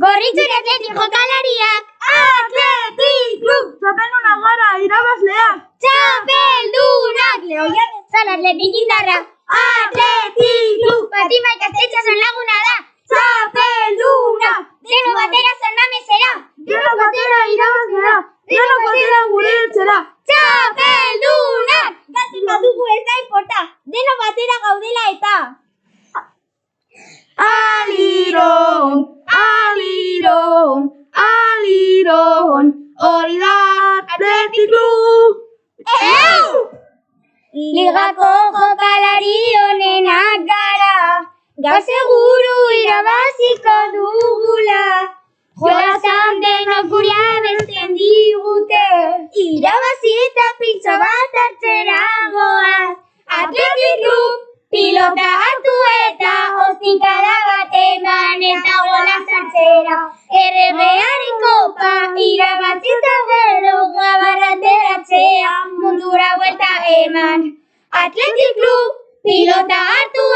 Gorritxuri Athletic jokalariak! Athletic Club! Txapeldunak gara, irabazleak! Txapeldunak! Lehoian ezan Athletic indarra! Athletic Club! Fatima ikastetxa zan laguna da! Txapeldunak! Deno batera zan mamesera! Deno batera irabazlera! Deno batera gure etxera! Txapeldunak! Gazik badugu ez da inporta! Deno batera gaudela eta! Aliron, aliron, aliron, hori da Athletic Club! Ligako jokalari honenak gara, gaur seguru irabaziko dugula. Jolasan denok gure abesten digute, irabazi eta pintxo bat hartzera goaz. Athletic Club, pilota hartu eta ostikada bat eman eta gola sartzera. Erregearen kopa irabazi eta gero gabarra ateratzea, mundura buelta eman. Athletic Club, pilota hartu